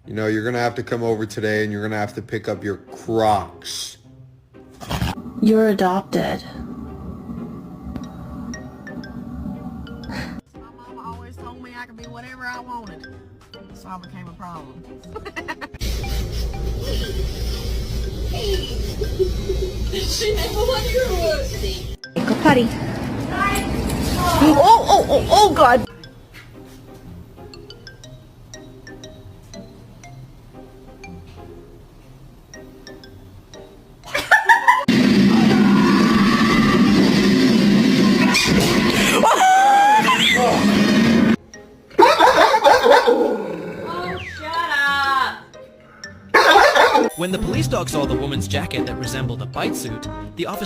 You know, you're gonna have to come over today and you're gonna have to pick up your Crocs. You're adopted. My mama always told me I could be whatever I wanted, so I became a problem. She never wanted your wood. Go potty. Oh, God. Oh, shut up. When the police dog saw the woman's jacket that resembled a bite suit, the officer